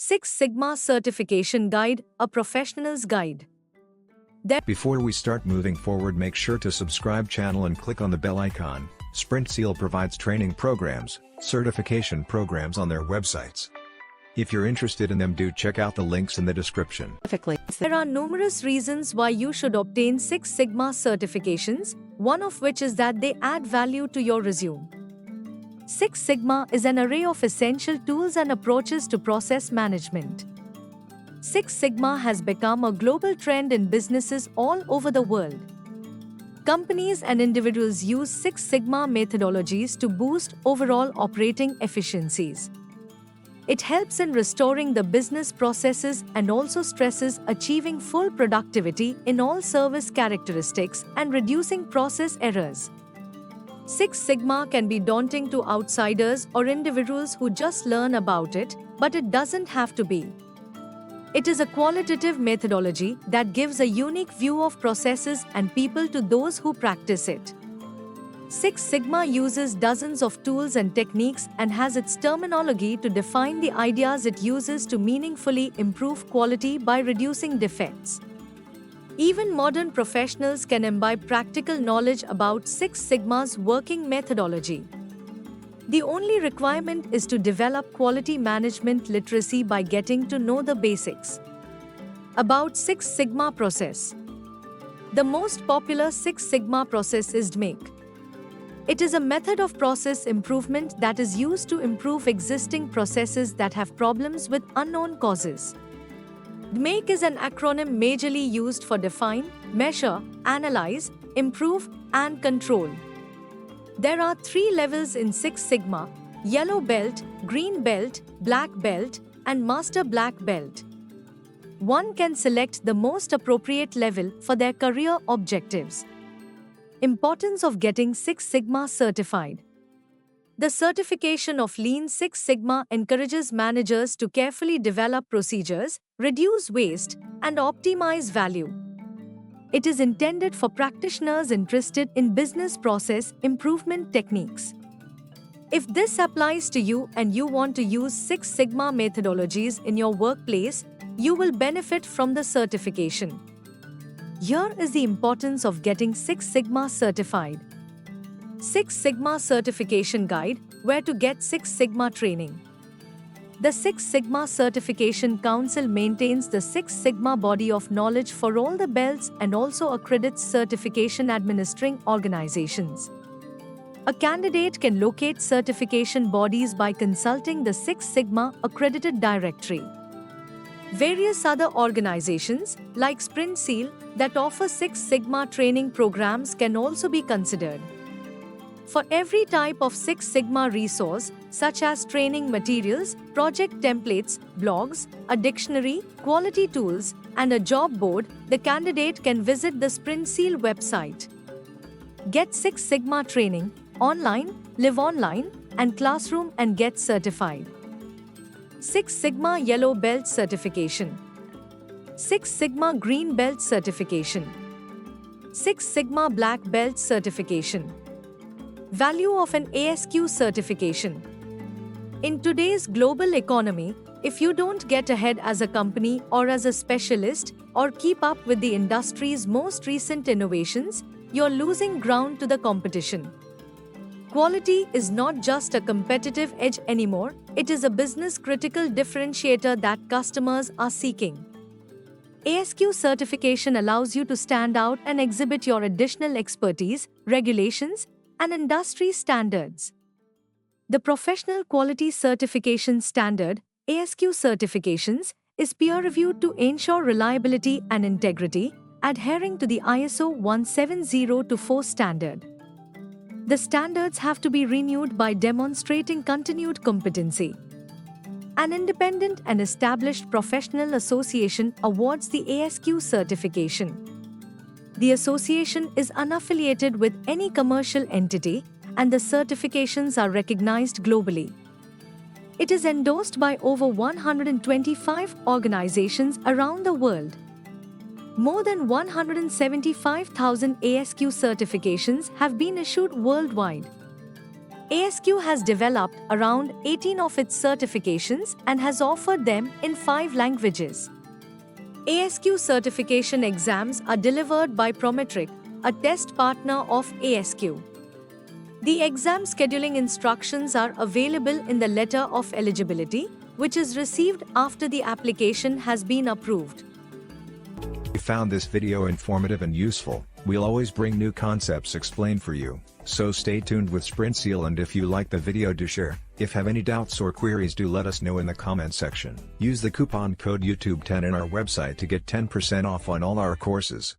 Six Sigma Certification Guide, a professional's guide. Before we start moving forward, make sure to subscribe channel and click on the bell icon. SprintSeal provides training programs, certification programs on their websites. If you're interested in them, do check out the links in the description. There are numerous reasons why you should obtain Six Sigma certifications, one of which is that they add value to your resume. Six Sigma is an array of essential tools and approaches to process management. Six Sigma has become a global trend in businesses all over the world. Companies and individuals use Six Sigma methodologies to boost overall operating efficiencies. It helps in restoring the business processes and also stresses achieving full productivity in all service characteristics and reducing process errors. Six Sigma can be daunting to outsiders or individuals who just learn about it, but it doesn't have to be. It is a qualitative methodology that gives a unique view of processes and people to those who practice it. Six Sigma uses dozens of tools and techniques and has its terminology to define the ideas it uses to meaningfully improve quality by reducing defects. Even modern professionals can imbibe practical knowledge about Six Sigma's working methodology. The only requirement is to develop quality management literacy by getting to know the basics. About Six Sigma process. The most popular Six Sigma process is DMAIC. It is a method of process improvement that is used to improve existing processes that have problems with unknown causes. DMAIC is an acronym majorly used for define, measure, analyze, improve, and control. There are 3 levels in Six Sigma: yellow belt, green belt, black belt, and master black belt. One can select the most appropriate level for their career objectives. Importance of getting Six Sigma certified. The certification of Lean Six Sigma encourages managers to carefully develop procedures, reduce waste, and optimize value. It is intended for practitioners interested in business process improvement techniques. If this applies to you and you want to use Six Sigma methodologies in your workplace, you will benefit from the certification. Here is the importance of getting Six Sigma certified. Six Sigma Certification Guide, where to get Six Sigma training. The Six Sigma Certification Council maintains the Six Sigma body of knowledge for all the belts and also accredits certification administering organizations. A candidate can locate certification bodies by consulting the Six Sigma accredited directory. Various other organizations, like SprintSeal, that offer Six Sigma training programs can also be considered. For every type of Six Sigma resource, such as training materials, project templates, blogs, a dictionary, quality tools, and a job board, the candidate can visit the SprintSeal website. Get Six Sigma training, online, live online, and classroom and get certified. Six Sigma Yellow Belt Certification. Six Sigma Green Belt Certification. Six Sigma Black Belt Certification. Value of an ASQ certification. In today's global economy, if you don't get ahead as a company or as a specialist or keep up with the industry's most recent innovations, you're losing ground to the competition. Quality is not just a competitive edge anymore, it is a business-critical differentiator that customers are seeking. ASQ certification allows you to stand out and exhibit your additional expertise, regulations, and industry standards. The Professional Quality Certification Standard, ASQ certifications, is peer-reviewed to ensure reliability and integrity, adhering to the ISO 17024 standard. The standards have to be renewed by demonstrating continued competency. An independent and established professional association awards the ASQ certification. The association is unaffiliated with any commercial entity, and the certifications are recognized globally. It is endorsed by over 125 organizations around the world. More than 175,000 ASQ certifications have been issued worldwide. ASQ has developed around 18 of its certifications and has offered them in 5 languages. ASQ certification exams are delivered by Prometric, a test partner of ASQ. The exam scheduling instructions are available in the letter of eligibility, which is received after the application has been approved. If you found this video informative and useful, we'll always bring new concepts explained for you, so stay tuned with SprintSeal, and if you like the video, do share. If have any doubts or queries, do let us know in the comment section. Use the coupon code YouTube10 in our website to get 10% off on all our courses.